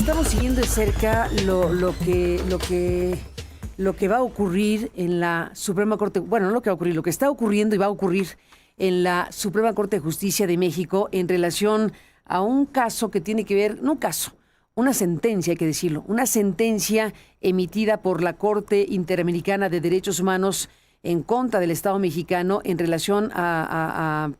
estamos siguiendo de cerca lo que va a ocurrir en la Suprema Corte, bueno, no lo que va a ocurrir, lo que está ocurriendo y va a ocurrir en la Suprema Corte de Justicia de México en relación a un caso que tiene que ver, no un caso, una sentencia, hay que decirlo, una sentencia emitida por la Corte Interamericana de Derechos Humanos en contra del Estado mexicano en relación a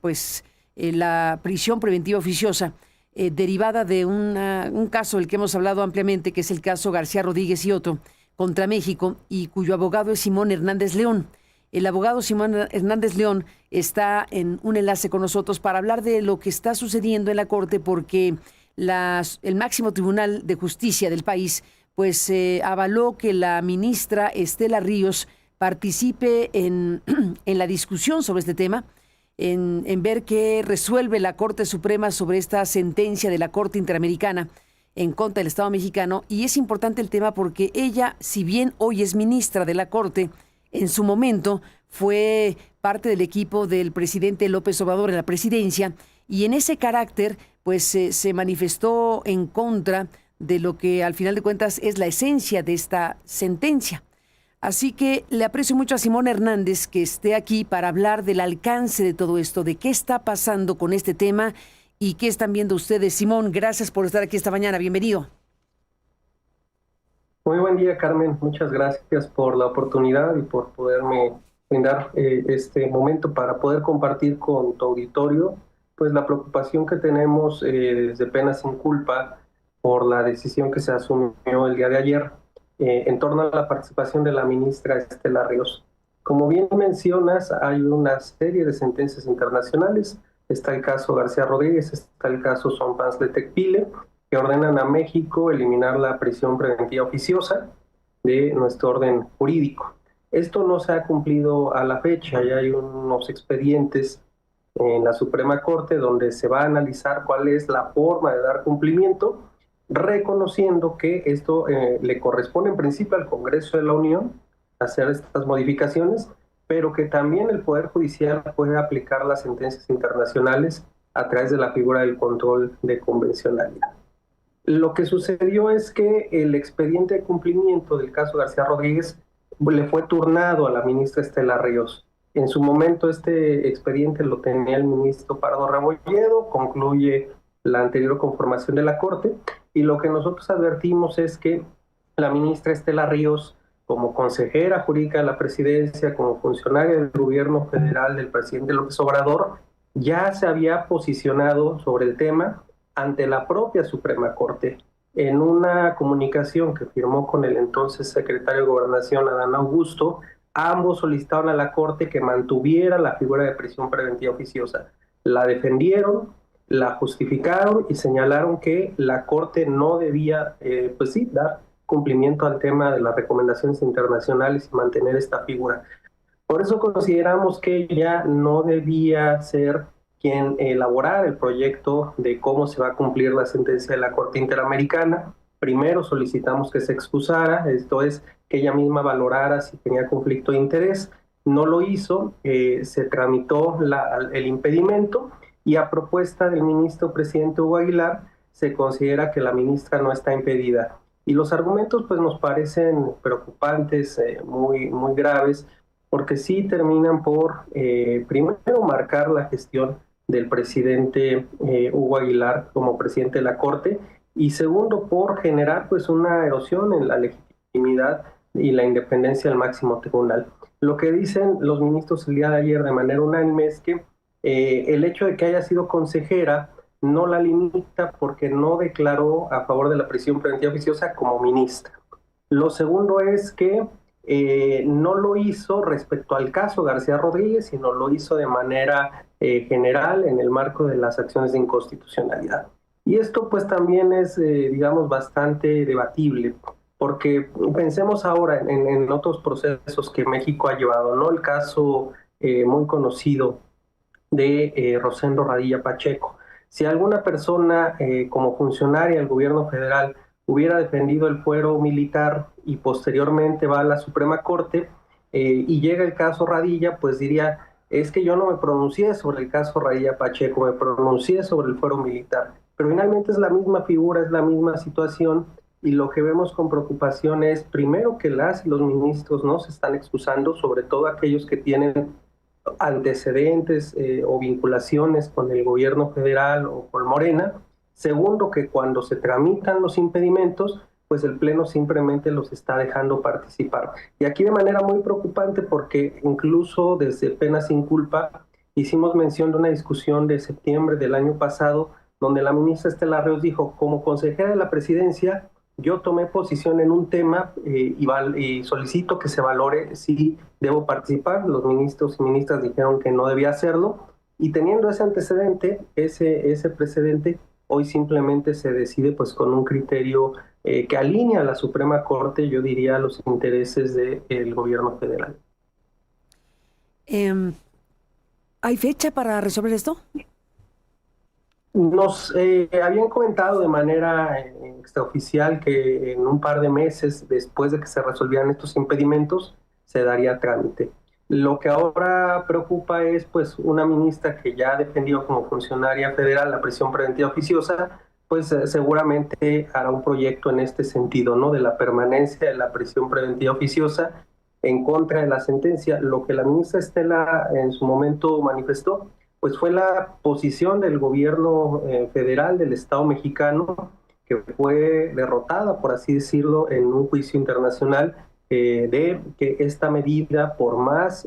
la prisión preventiva oficiosa. Derivada de un caso del que hemos hablado ampliamente, que es el caso García Rodríguez y otro, contra México, y cuyo abogado es Simón Hernández León. El abogado Simón Hernández León está en un enlace con nosotros para hablar de lo que está sucediendo en la Corte, porque el máximo tribunal de justicia del país avaló que la ministra Estela Ríos participe en la discusión sobre este tema, en ver qué resuelve la Corte Suprema sobre esta sentencia de la Corte Interamericana en contra del Estado mexicano. Y es importante el tema porque ella, si bien hoy es ministra de la Corte, en su momento fue parte del equipo del presidente López Obrador en la presidencia, y en ese carácter se manifestó en contra de lo que al final de cuentas es la esencia de esta sentencia. Así que le aprecio mucho a Simón Hernández que esté aquí para hablar del alcance de todo esto, de qué está pasando con este tema y qué están viendo ustedes. Simón, gracias por estar aquí esta mañana. Bienvenido. Muy buen día, Carmen. Muchas gracias por la oportunidad y por poderme brindar este momento para poder compartir con tu auditorio pues la preocupación que tenemos desde Pena Sin Culpa por la decisión que se asumió el día de ayer en torno a la participación de la ministra Estela Ríos. Como bien mencionas, hay una serie de sentencias internacionales. Está el caso García Rodríguez, está el caso Sompans de Tecpile, que ordenan a México eliminar la prisión preventiva oficiosa de nuestro orden jurídico. Esto no se ha cumplido a la fecha. Ya hay unos expedientes en la Suprema Corte donde se va a analizar cuál es la forma de dar cumplimiento, reconociendo que esto le corresponde en principio al Congreso de la Unión hacer estas modificaciones, pero que también el Poder Judicial puede aplicar las sentencias internacionales a través de la figura del control de convencionalidad. Lo que sucedió es que el expediente de cumplimiento del caso García Rodríguez le fue turnado a la ministra Estela Ríos. En su momento este expediente lo tenía el ministro Pardo Rebolledo, concluye la anterior conformación de la Corte, y lo que nosotros advertimos es que la ministra Estela Ríos, como consejera jurídica de la presidencia, como funcionaria del gobierno federal del presidente López Obrador, ya se había posicionado sobre el tema ante la propia Suprema Corte. En una comunicación que firmó con el entonces secretario de Gobernación, Adán Augusto, ambos solicitaron a la Corte que mantuviera la figura de prisión preventiva oficiosa. La defendieron, la justificaron y señalaron que la Corte no debía, dar cumplimiento al tema de las recomendaciones internacionales y mantener esta figura. Por eso consideramos que ella no debía ser quien elaborara el proyecto de cómo se va a cumplir la sentencia de la Corte Interamericana. Primero solicitamos que se excusara, esto es, que ella misma valorara si tenía conflicto de interés. No lo hizo, se tramitó el impedimento, y a propuesta del ministro presidente Hugo Aguilar se considera que la ministra no está impedida. Y los argumentos pues nos parecen preocupantes, muy graves, porque sí terminan por primero marcar la gestión del presidente Hugo Aguilar como presidente de la Corte, y segundo por generar pues una erosión en la legitimidad y la independencia del máximo tribunal. Lo que dicen los ministros el día de ayer de manera unánime es que el hecho de que haya sido consejera no la limita porque no declaró a favor de la prisión preventiva oficiosa como ministra. Lo segundo es que no lo hizo respecto al caso García Rodríguez, sino lo hizo de manera general en el marco de las acciones de inconstitucionalidad. Y esto pues también es, bastante debatible, porque pensemos ahora en otros procesos que México ha llevado, ¿no? El caso muy conocido de Rosendo Radilla Pacheco. Si alguna persona como funcionaria del gobierno federal hubiera defendido el fuero militar y posteriormente va a la Suprema Corte y llega el caso Radilla, pues diría, es que yo no me pronuncié sobre el caso Radilla Pacheco, me pronuncié sobre el fuero militar. pero finalmente es la misma figura, es la misma situación, y lo que vemos con preocupación es, primero, que las y los ministros no se están excusando, sobre todo aquellos que tienen antecedentes o vinculaciones con el gobierno federal o con Morena. Segundo, que cuando se tramitan los impedimentos, pues el Pleno simplemente los está dejando participar. Y aquí de manera muy preocupante, porque incluso desde Pena Sin Culpa hicimos mención de una discusión de septiembre del año pasado, donde la ministra Estela Ríos dijo: como consejera de la presidencia, yo tomé posición en un tema y solicito que se valore si debo participar. Los ministros y ministras dijeron que no debía hacerlo, y teniendo ese antecedente, ese precedente, hoy simplemente se decide pues con un criterio que alinea a la Suprema Corte, yo diría, a los intereses del gobierno federal. ¿Hay fecha para resolver esto? Nos habían comentado de manera extraoficial que en un par de meses después de que se resolvieran estos impedimentos se daría trámite. Lo que ahora preocupa es pues una ministra que ya ha defendido como funcionaria federal la prisión preventiva oficiosa, pues seguramente hará un proyecto en este sentido, ¿no? De la permanencia de la prisión preventiva oficiosa en contra de la sentencia. Lo que la ministra Estela en su momento manifestó pues fue la posición del gobierno federal del Estado mexicano, que fue derrotada, por así decirlo, en un juicio internacional, de que esta medida, por más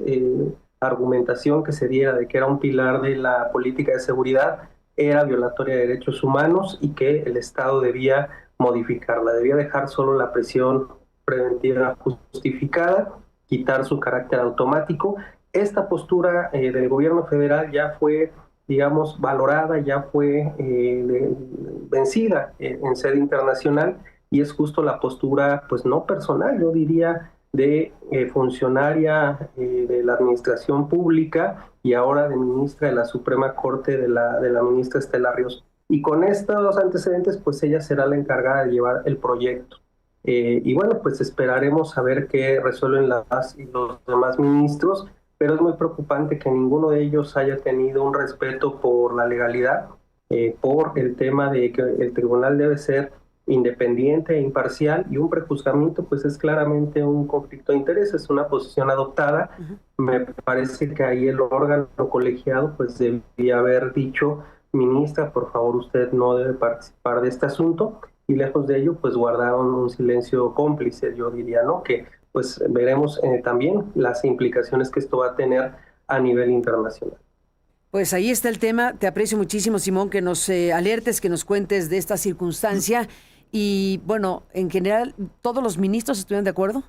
argumentación que se diera de que era un pilar de la política de seguridad, era violatoria de derechos humanos y que el Estado debía modificarla, debía dejar solo la prisión preventiva justificada, quitar su carácter automático. Esta postura del gobierno federal ya fue, digamos, valorada, ya fue vencida en sede internacional, y es justo la postura, pues no personal, yo diría, de funcionaria de la administración pública y ahora de ministra de la Suprema Corte de la ministra Estela Ríos. Y con estos antecedentes, pues ella será la encargada de llevar el proyecto. Y bueno, pues esperaremos a ver qué resuelven las y los demás ministros, pero es muy preocupante que ninguno de ellos haya tenido un respeto por la legalidad, por el tema de que el tribunal debe ser independiente e imparcial, y un prejuzgamiento pues es claramente un conflicto de intereses, una posición adoptada. Me parece que ahí el órgano colegiado pues debía haber dicho: ministra, por favor, usted no debe participar de este asunto, y lejos de ello pues guardaron un silencio cómplice, yo diría, ¿no? Que pues veremos también las implicaciones que esto va a tener a nivel internacional. Pues ahí está el tema. Te aprecio muchísimo, Simón, que nos alertes, que nos cuentes de esta circunstancia. Y bueno, en general, ¿todos los ministros estuvieron de acuerdo?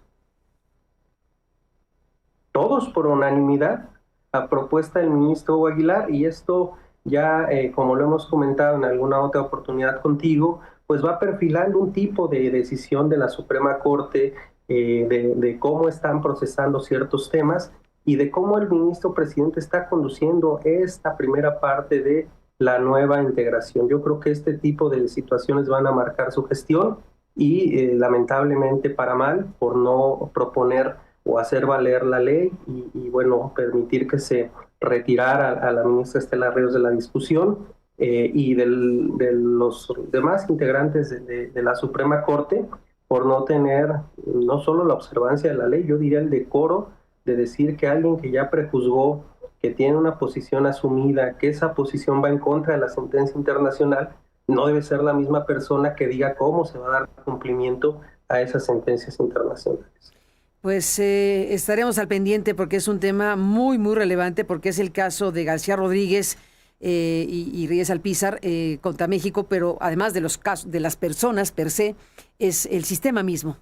Todos por unanimidad, a propuesta del ministro Hugo Aguilar, y esto ya, como lo hemos comentado en alguna otra oportunidad contigo, pues va perfilando un tipo de decisión de la Suprema Corte, de cómo están procesando ciertos temas y de cómo el ministro presidente está conduciendo esta primera parte de la nueva integración. Yo creo que este tipo de situaciones van a marcar su gestión y lamentablemente para mal, por no proponer o hacer valer la ley y bueno, permitir que se retirara a la ministra Estela Ríos de la discusión, y de los demás integrantes de la Suprema Corte, por no tener no solo la observancia de la ley, yo diría el decoro de decir que alguien que ya prejuzgó, que tiene una posición asumida, que esa posición va en contra de la sentencia internacional, no debe ser la misma persona que diga cómo se va a dar cumplimiento a esas sentencias internacionales. Pues estaremos al pendiente porque es un tema muy, muy relevante, porque es el caso de García Rodríguez y Reyes Alpizar contra México, pero además de los casos, de las personas per se, es el sistema mismo.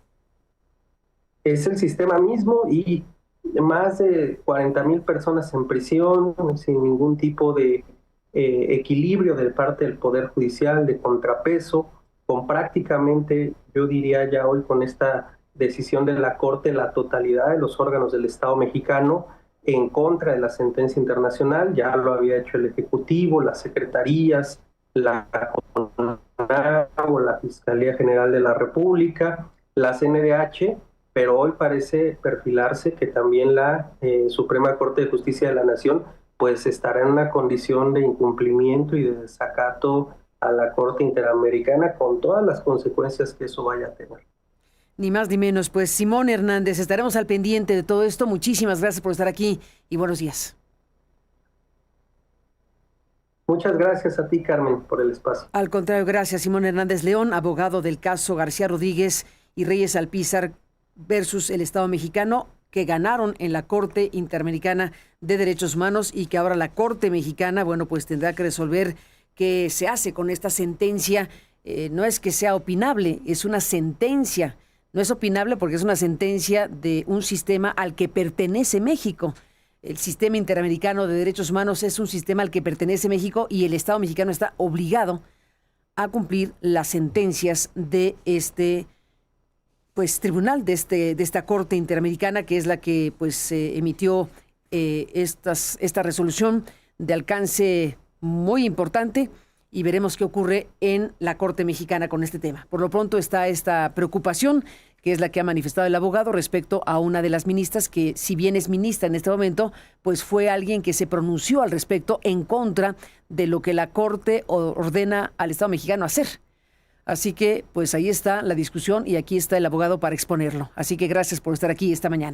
Es el sistema mismo, y más de 40,000 personas en prisión, sin ningún tipo de equilibrio de parte del Poder Judicial, de contrapeso, con prácticamente, yo diría ya hoy con esta decisión de la Corte, la totalidad de los órganos del Estado mexicano en contra de la sentencia internacional. Ya lo había hecho el Ejecutivo, las secretarías, la CONAGO, la Fiscalía General de la República, la CNDH, pero hoy parece perfilarse que también la Suprema Corte de Justicia de la Nación pues estará en una condición de incumplimiento y de desacato a la Corte Interamericana con todas las consecuencias que eso vaya a tener. Ni más ni menos. Pues Simón Hernández, estaremos al pendiente de todo esto. Muchísimas gracias por estar aquí y buenos días. Muchas gracias a ti, Carmen, por el espacio. Al contrario, gracias. Simón Hernández León, abogado del caso García Rodríguez y Reyes Alpizar versus el Estado mexicano, que ganaron en la Corte Interamericana de Derechos Humanos y que ahora la Corte Mexicana, bueno, pues tendrá que resolver qué se hace con esta sentencia. No es que sea opinable, es una sentencia. No es opinable porque es una sentencia de un sistema al que pertenece México. El sistema interamericano de derechos humanos es un sistema al que pertenece México y el Estado mexicano está obligado a cumplir las sentencias de este tribunal, de esta Corte Interamericana, que es la que emitió esta resolución de alcance muy importante, y veremos qué ocurre en la Corte Mexicana con este tema. Por lo pronto está esta preocupación, que es la que ha manifestado el abogado respecto a una de las ministras, que si bien es ministra en este momento, pues fue alguien que se pronunció al respecto en contra de lo que la Corte ordena al Estado mexicano hacer. Así que, pues ahí está la discusión y aquí está el abogado para exponerlo. Así que gracias por estar aquí esta mañana.